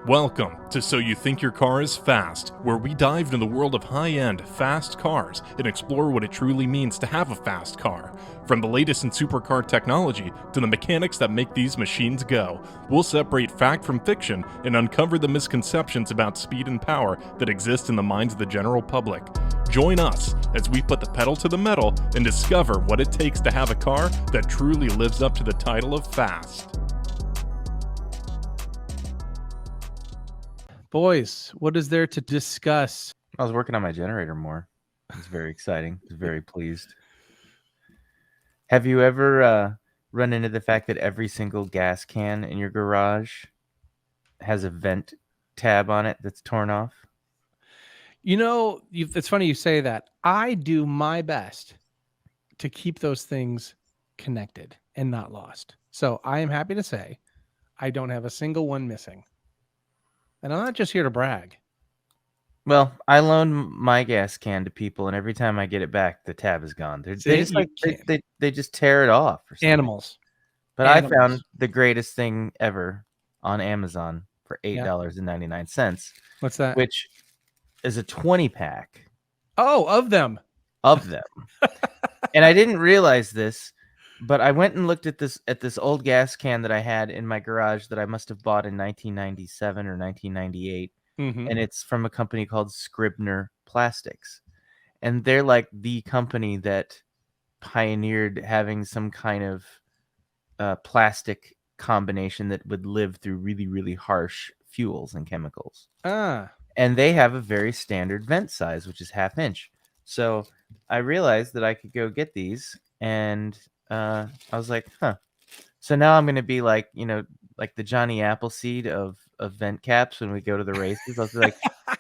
Welcome to So You Think Your Car is Fast, where we dive into the world of high-end, fast cars and explore what it truly means to have a fast car. From the latest in supercar technology to the mechanics that make these machines go, we'll separate fact from fiction and uncover the misconceptions about speed and power that exist in the minds of the general public. Join us as we put the pedal to the metal and discover what it takes to have a car that truly lives up to the title of fast. Boys, what is there to discuss? I was working on my generator more. It's very exciting. I was very pleased. Have you ever run into the fact that every single gas can in your garage has a vent tab on it that's torn off? You know, it's funny you say that. I do my best to keep those things connected and not lost. So I am happy to say I don't have a single one missing. And I'm not just here to brag. Well, I loan my gas can to people, and every time I get it back, the tab is gone. They just tear it off. Or something. Animals. But I found the greatest thing ever on Amazon for $8.99. What's that? Which is a 20-pack. Oh, of them. And I didn't realize this, but I went and looked at this old gas can that I had in my garage that I must have bought in 1997 or 1998. Mm-hmm. And it's from a company called Scribner Plastics. And they're like the company that pioneered having some kind of plastic combination that would live through really, really harsh fuels and chemicals. And they have a very standard vent size, which is 1/2 inch. So I realized that I could go get these, and I was like, huh. So now I'm going to be like, like the Johnny Appleseed of vent caps when we go to the races. I'll be like,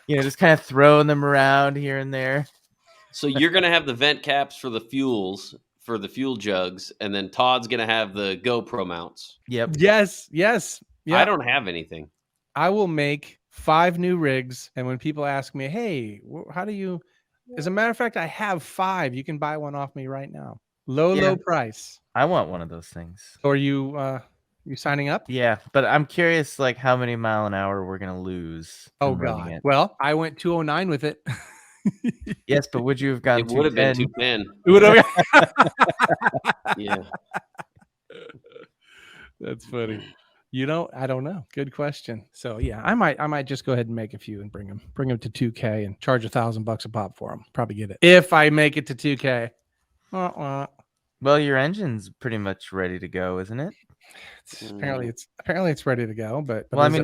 just kind of throwing them around here and there. So you're going to have the vent caps for the fuels, for the fuel jugs, and then Todd's going to have the GoPro mounts. Yep. Yes. Yep. I don't have anything. I will make 5 new rigs, and when people ask me, hey, how do you... As a matter of fact, I have 5. You can buy one off me right now. Low price. I want one of those things. Or you signing up? Yeah, but I'm curious, like, how many mile an hour we're going to lose. Oh, God. Well, I went 209 with it. Yes, but would you have gone 210? It would have been 210. It would have. Yeah. That's funny. I don't know. Good question. So yeah, I might just go ahead and make a few and bring them to 2K and charge $1,000 a pop for them. Probably get it if I make it to 2K. Well, your engine's pretty much ready to go, isn't it? Apparently it's ready to go. But well, I mean,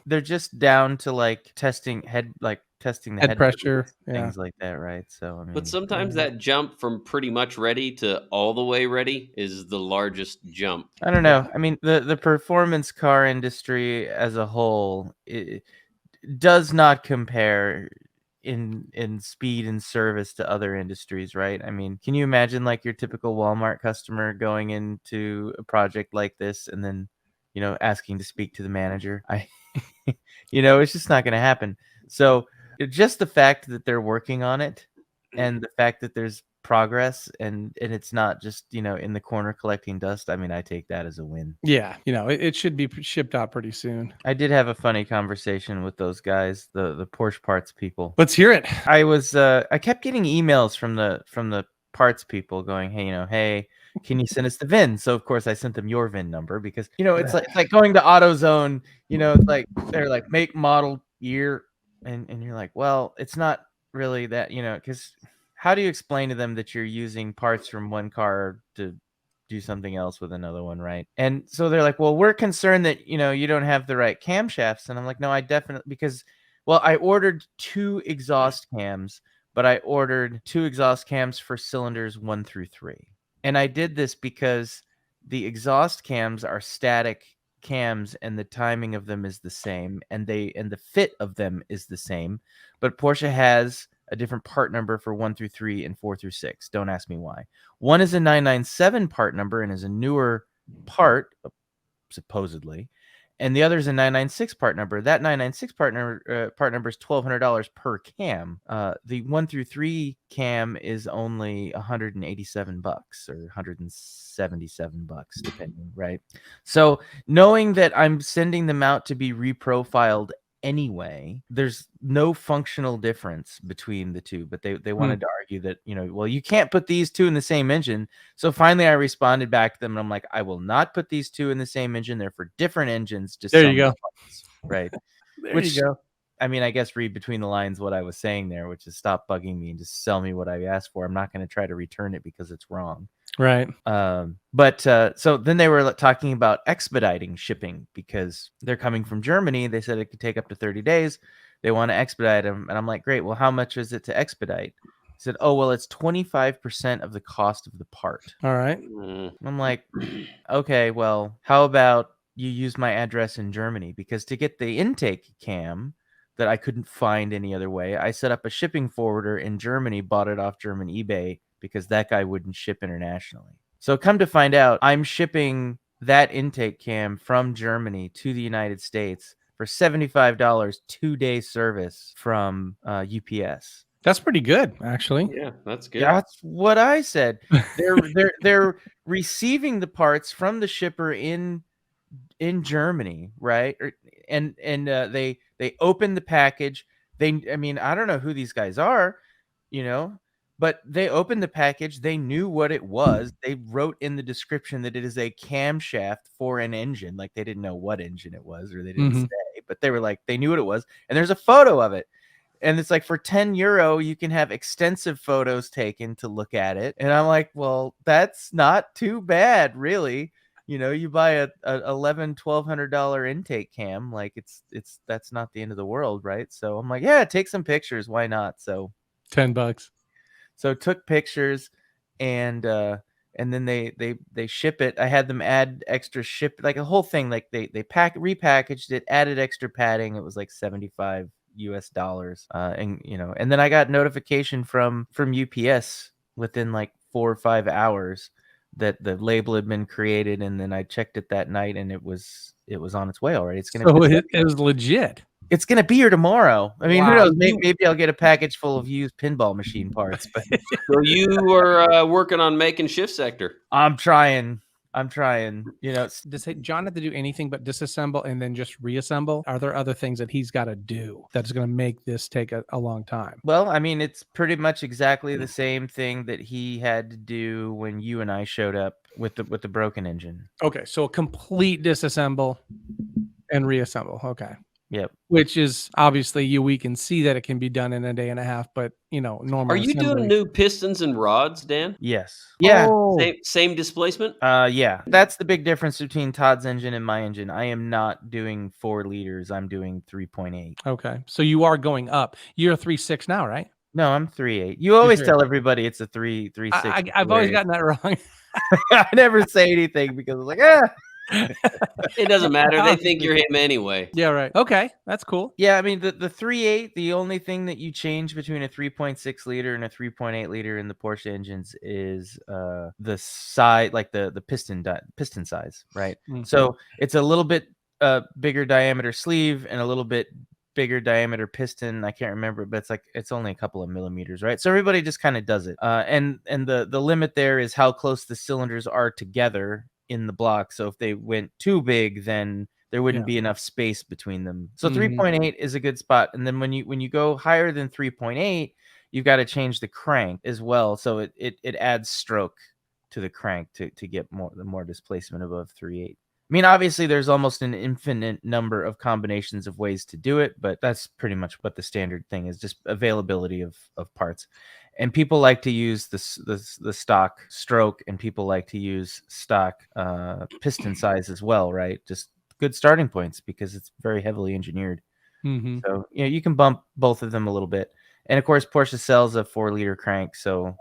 they're just down to like testing the head pressure, things like that, right? So I mean, but sometimes that jump from pretty much ready to all the way ready is the largest jump. I don't know. I mean, the performance car industry as a whole does not compare in speed and service to other industries, right? I mean, can you imagine like your typical Walmart customer going into a project like this and then, asking to speak to the manager? It's just not going to happen. So just the fact that they're working on it and the fact that there's progress and it's not just, in the corner collecting dust. I mean, I take that as a win. Yeah. It should be shipped out pretty soon. I did have a funny conversation with those guys, the Porsche parts people. Let's hear it. I kept getting emails from the parts people going, hey, can you send us the VIN? So of course I sent them your VIN number because, it's like going to AutoZone, it's like, they're like make, model, year. And you're like, well, it's not really that, because how do you explain to them that you're using parts from one car to do something else with another one, right? And so they're like, well, we're concerned that, you don't have the right camshafts. And I'm like, no, I definitely, because, well, I ordered 2 exhaust cams, but I ordered 2 exhaust cams for cylinders 1 through 3. And I did this because the exhaust cams are static cams and the timing of them is the same and the fit of them is the same, but Porsche has a different part number for 1 through 3 and 4 through 6. Don't ask me why. One is a 997 part number and is a newer part, supposedly, and the other is a 996 part number. That 996 part number is $1,200 per cam. The 1 through 3 cam is only $187 or $177, depending, right? So knowing that I'm sending them out to be reprofiled anyway, there's no functional difference between the two, but they wanted to argue that, well, you can't put these two in the same engine. So finally I responded back to them and I'm like, I will not put these two in the same engine. They're for different engines. Just There you go. parts, right? There you go. I mean, I guess read between the lines what I was saying there, which is stop bugging me and just sell me what I asked for. I'm not going to try to return it because it's wrong. Right. But so then they were talking about expediting shipping because they're coming from Germany. They said it could take up to 30 days. They want to expedite them. And I'm like, great. Well, how much is it to expedite? He said, oh, well, it's 25% of the cost of the part. All right. I'm like, okay, well, how about you use my address in Germany? Because to get the intake cam that I couldn't find any other way, I set up a shipping forwarder in Germany, bought it off German eBay because that guy wouldn't ship internationally. So come to find out, I'm shipping that intake cam from Germany to the United States for $75, 2-day service from UPS. That's pretty good, actually. Yeah, that's good. That's what I said. They're receiving the parts from the shipper in Germany, right? And they open the package. I don't know who these guys are, but they opened the package. They knew what it was. They wrote in the description that it is a camshaft for an engine. Like they didn't know what engine it was, or they didn't say, but they were like, they knew what it was. And there's a photo of it. And it's like for €10, you can have extensive photos taken to look at it. And I'm like, well, that's not too bad, really. You buy a $1,100-1,200 intake cam, like that's not the end of the world, right? So I'm like, yeah, take some pictures, why not? So $10. So took pictures, and then they ship it. I had them add extra ship, like a whole thing, like they repackaged it, added extra padding. It was like $75. And then I got notification from UPS within like 4 or 5 hours that the label had been created, and then I checked it that night and it was on its way already. It was legit. It's gonna be here tomorrow. I mean, Wow. who knows? Maybe I'll get a package full of used pinball machine parts. But So you were working on making Shift Sector. I'm trying. Does John have to do anything but disassemble and then just reassemble? Are there other things that he's got to do that's going to make this take a long time? Well, I mean, it's pretty much exactly the same thing that he had to do when you and I showed up with the broken engine. Okay, so a complete disassemble and reassemble. Okay. Yep. Which is obviously we can see that it can be done in a day and a half, but normal. Are you doing new pistons and rods, Dan? Yes. Yeah. Oh. Same displacement? Yeah. That's the big difference between Todd's engine and my engine. I am not doing 4 liters. I'm doing 3.8. Okay. So you are going up. You're a 3.6 now, right? No, I'm 3.8. You always tell everybody it's a 3.6. I've always gotten that wrong. I never say anything because I'm like, It doesn't matter. They think you're him anyway. Yeah, right. Okay, that's cool. Yeah, I mean the 3.8. The only thing that you change between a 3.6 liter and a 3.8 liter in the Porsche engines is the size, like the piston size, right? Mm-hmm. So it's a little bit bigger diameter sleeve and a little bit bigger diameter piston. I can't remember, but it's only a couple of millimeters, right? So everybody just kind of does it. And the limit there is how close the cylinders are together in the block. So if they went too big, then there wouldn't be enough space between them. So 3.8 is a good spot. And then when you go higher than 3.8, you've got to change the crank as well. So it adds stroke to the crank to get more displacement above 3.8. I mean, obviously there's almost an infinite number of combinations of ways to do it, but that's pretty much what the standard thing is, just availability of parts. And people like to use the stock stroke, and people like to use stock piston size as well, right? Just good starting points because it's very heavily engineered. Mm-hmm. So you can bump both of them a little bit. And of course, Porsche sells a 4-liter crank, so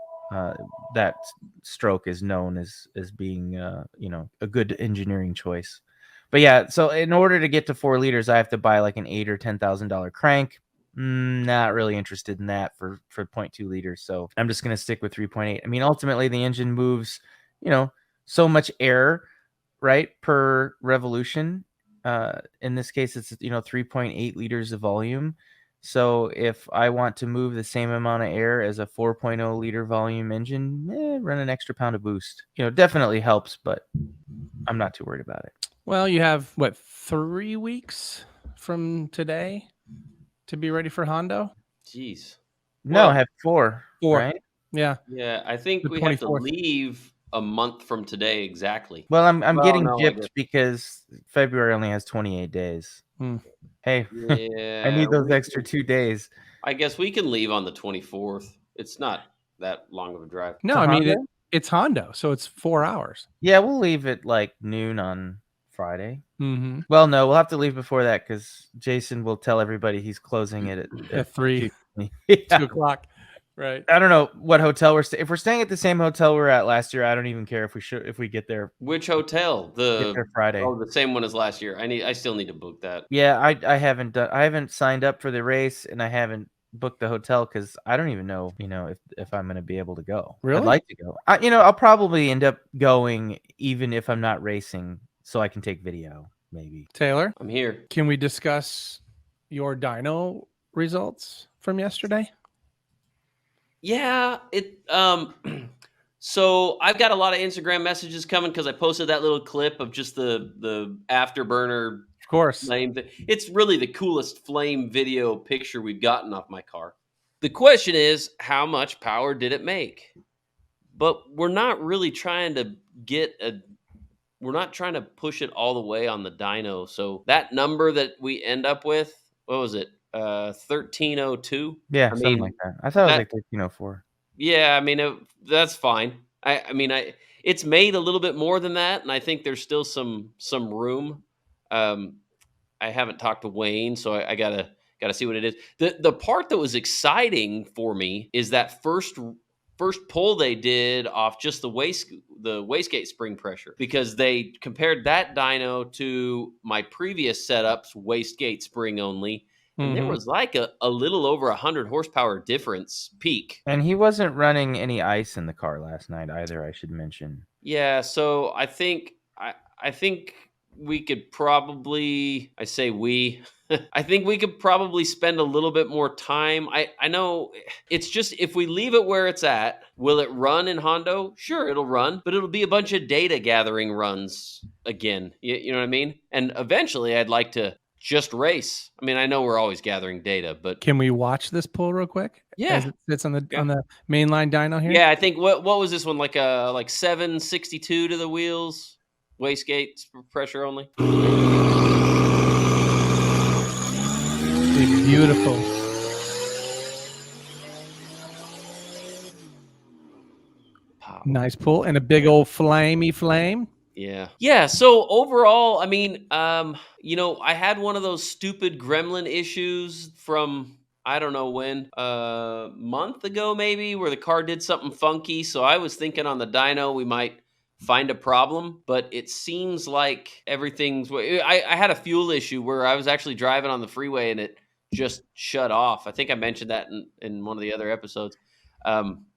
that stroke is known as being a good engineering choice. But yeah, so in order to get to 4 liters, I have to buy like an $8,000 or $10,000 crank. Not really interested in that for 0.2 liters. So I'm just going to stick with 3.8. I mean, ultimately the engine moves, so much air, right, per revolution. In this case, it's 3.8 liters of volume. So if I want to move the same amount of air as a 4.0 liter volume engine, run an extra pound of boost. Definitely helps, but I'm not too worried about it. Well, you have 3 weeks from today to be ready for Hondo? Jeez. No, Well, I have 4. 4. Right? Yeah. Yeah, I think The we have to 24th. leave a month from today exactly. Well, I'm Well, getting no, I guess- gypped because February only has 28 days. Hmm. Hey, Yeah, I need those we extra 2 days. I guess we can leave on the 24th. It's not that long of a drive. No, To I mean Hondo? it's Hondo, so it's 4 hours. Yeah, we'll leave at like noon on Friday. Mm-hmm. Well, no, we'll have to leave before that because Jason will tell everybody he's closing it At 3, 2. 2 Yeah. o'clock. Right. I don't know what hotel we're staying. If we're staying at the same hotel we were at last year, I don't even care if we get there Which hotel? get there Friday. Oh, the same one as last year. I still need to book that. Yeah, I haven't signed up for the race and I haven't booked the hotel because I don't even know if I'm gonna be able to go. Really? I'd like to go. I'll probably end up going even if I'm not racing, so I can take video maybe. Taylor, I'm here. can we discuss your dyno results from yesterday? Yeah, so I've got a lot of Instagram messages coming because I posted that little clip of just the afterburner Of course. flame. It's really the coolest flame video picture we've gotten off my car. The question is, how much power did it make? But we're not really trying to we're not trying to push it all the way on the dyno. So that number that we end up with, what was it? 1302. Yeah, I something mean, like that. I thought it was that- like 1304. Yeah, I mean that's fine. It's made a little bit more than that, and I think there's still some room. I haven't talked to Wayne, so I gotta see what it is. The part that was exciting for me is that first pull they did off just the wastegate spring pressure, because they compared that dyno to my previous setup's wastegate spring only. And there Mhm. was like a little over 100 horsepower difference peak. And he wasn't running any ice in the car last night either, I should mention. Yeah, so I think we could probably, I say we, I think we could probably spend a little bit more time. I know it's just, if we leave it where it's at, will it run in Hondo? Sure, it'll run, but it'll be a bunch of data gathering runs again. You know what I mean? And eventually I'd like to just race. I mean, I know we're always gathering data, but Can we watch this pull real quick? Yeah. As it sits on the Yeah. on the mainline dyno here? yeah, I think what was this one, like 762 to the wheels, wastegate pressure only. It's beautiful. Pop. Nice pull and a big old flamey flame. Yeah. So overall, I mean, I had one of those stupid gremlin issues from I don't know when, a month ago maybe, where the car did something funky. So I was thinking on the dyno we might find a problem, but it seems like everything's. I had a fuel issue where I was actually driving on the freeway and it just shut off. I think I mentioned that in one of the other episodes.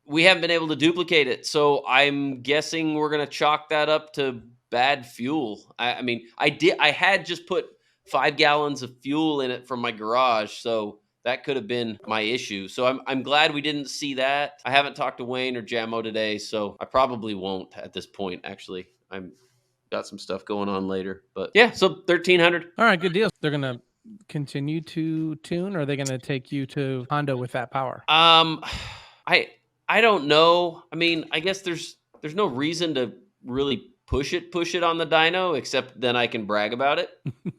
We haven't been able to duplicate it, so I'm guessing we're gonna chalk that up to bad fuel. I mean, I had just put 5 gallons of fuel in it from my garage, so that could have been my issue. So I'm glad we didn't see that. I haven't talked to Wayne or Jamo today, so I probably won't at this point. Actually, I'm got some stuff going on later, but yeah. So 1300. All right, good deal. They're gonna continue to tune, or are they gonna take you to Hondo with that power? I don't know. I mean, I guess there's no reason to really push it on the dyno, except then I can brag about it.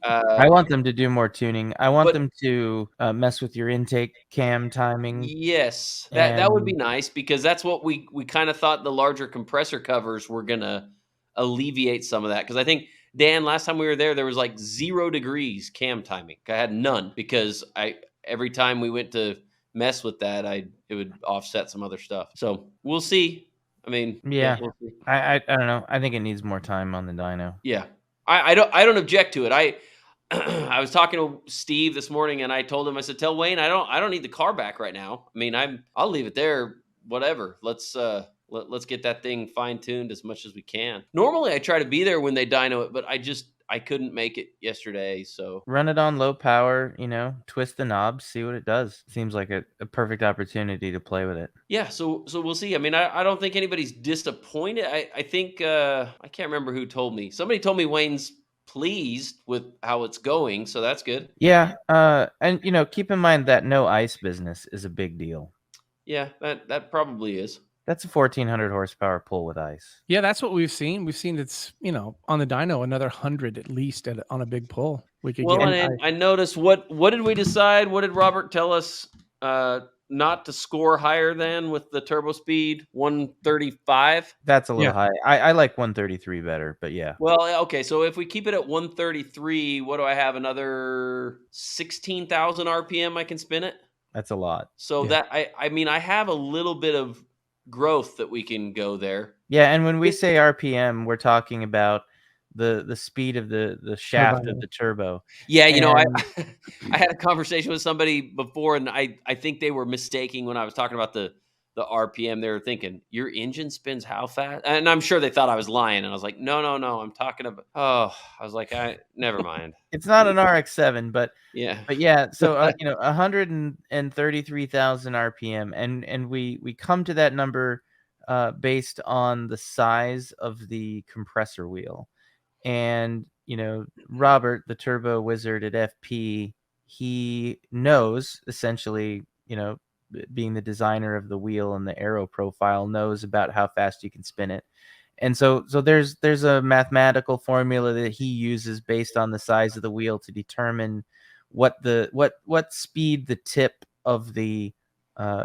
I want them to do more tuning. I want but- them to mess with your intake cam timing. Yes, that would be And- nice, because that's what we kind of thought the larger compressor covers were gonna alleviate some of that. Because I think, Dan, last time we were there was like 0 degrees cam timing. I had none, because every time we went to mess with that, it would offset some other stuff. So we'll see. I mean, Yeah. we'll see. I don't know. I think it needs more time on the dyno. Yeah, I don't object to it. I was talking to Steve this morning, and I told him, I said, tell Wayne I don't need the car back right now. I mean, I'll leave it there. Whatever. Let's get that thing fine tuned as much as we can. Normally, I try to be there when they dyno it, but I couldn't make it yesterday, so Run it on low power, twist the knobs, see what it does. Seems like a perfect opportunity to play with it. yeah. So we'll see. I mean, I don't think anybody's disappointed. I think I can't remember who told me. Somebody told me Wayne's pleased with how it's going, so that's good. Yeah, and keep in mind that no ice business is a big deal. Yeah, that probably is. That's a 1400 horsepower pull with ice. Yeah, that's what we've seen. We've seen it's, on the dyno, another 100 at least on a big pull. We could Well, get. and I noticed what did we decide? What did Robert tell us? Not to score higher than with the turbo speed 135. That's a little Yeah. high. I like 133 better, but yeah. Well, okay, so if we keep it at 133, what do I have? Another 16,000 RPM I can spin it. That's a lot. So Yeah. that I mean I have a little bit of growth that we can go there. Yeah, and when we say RPM, we're talking about the speed of the shaft of the turbo. Yeah, I And- I had a conversation with somebody before, and I think they were mistaking when I was talking about the RPM. They were thinking your engine spins how fast, and I'm sure they thought I was lying. And I was like, no, I'm talking about. Oh, I was like, never mind. It's not an RX-7, but Yeah, yeah. So 133,000 RPM, and we come to that number based on the size of the compressor wheel. And Robert, the turbo wizard at FP, he knows essentially, being the designer of the wheel and the aero profile, knows about how fast you can spin it. And so there's a mathematical formula that he uses based on the size of the wheel to determine what speed the tip of the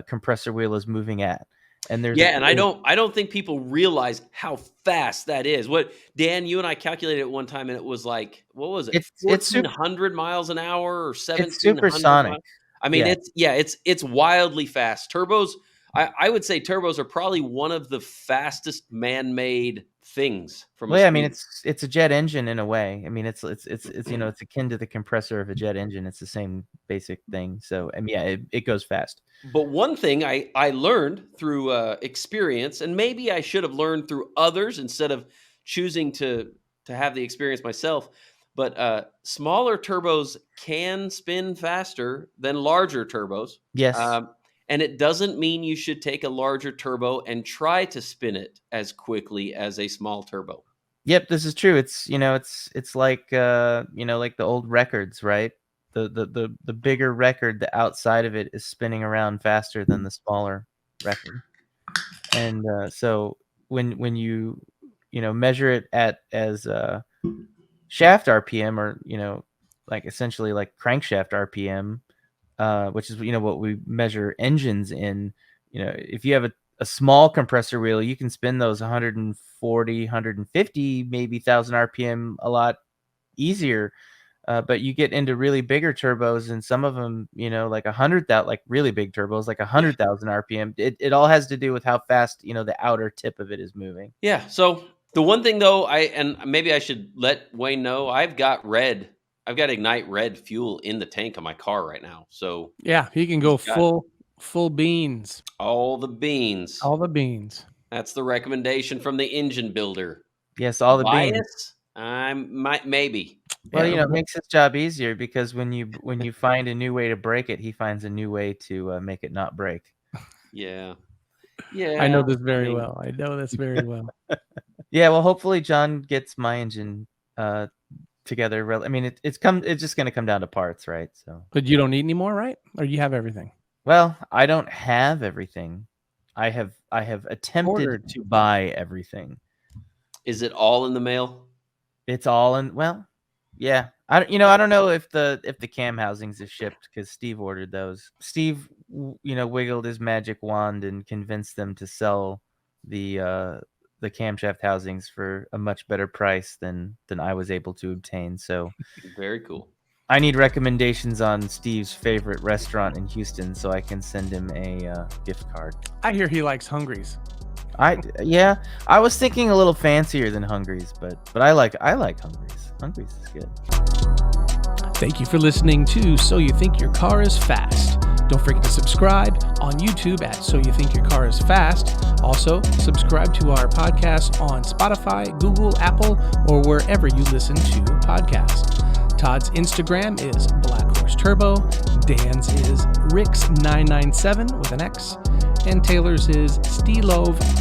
compressor wheel is moving at. And and I don't think people realize how fast that is. What, Dan, you and I calculated it one time, and it was like, what was it? It's 1,400 miles an hour or 1,700 It's supersonic. miles? I mean, Yeah. it's wildly fast. Turbos, I would say turbos are probably one of the fastest man-made things from. Well, yeah, I mean, it's a jet engine in a way. I mean, it's it's akin to the compressor of a jet engine. It's the same basic thing. So, I mean, yeah, it goes fast. But one thing I learned through experience, and maybe I should have learned through others instead of choosing to have the experience myself. But smaller turbos can spin faster than larger turbos. Yes. And it doesn't mean you should take a larger turbo and try to spin it as quickly as a small turbo. Yep, this is true. It's it's like like the old records, right? The bigger record, the outside of it is spinning around faster than the smaller record. And so when you measure it as shaft RPM, or like essentially like crankshaft RPM, which is what we measure engines in. If you have a small compressor wheel, you can spin those 140, 150, maybe 1,000 RPM a lot easier. But you get into really bigger turbos, and some of them, like 100,000, like really big turbos, like 100,000 RPM. It all has to do with how fast, the outer tip of it is moving. Yeah. So the one thing though, and maybe I should let Wayne know, I've got Ignite red fuel in the tank of my car right now. So yeah, he can go full beans. All the beans. All the beans. That's the recommendation from the engine builder. Yes, all the beans. Maybe. Well, it makes his job easier, because when you find a new way to break it, he finds a new way to make it not break. Yeah. I know this very well. Yeah, well, hopefully John gets my engine together. I mean, it's just going to come down to parts, right? So, but you don't need any more, right? Or you have everything? Well, I don't have everything. I have attempted to buy everything. Is it all in the mail? It's all in. Well, yeah. I don't know if the cam housings is shipped, because Steve ordered those. Steve, wiggled his magic wand and convinced them to sell the camshaft housings for a much better price than I was able to obtain. So very cool. I need recommendations on Steve's favorite restaurant in Houston so I can send him a gift card. I hear he likes Hungry's. I was thinking a little fancier than Hungry's, but I like Hungry's. Hungry's is good. Thank you for listening to So You Think Your Car is Fast. Don't forget to subscribe on YouTube at So You Think Your Car is Fast. Also, subscribe to our podcast on Spotify, Google, Apple, or wherever you listen to podcasts. Todd's Instagram is Black Horse Turbo, Dan's is Rix997 with an X, and Taylor's is Stelove_cars.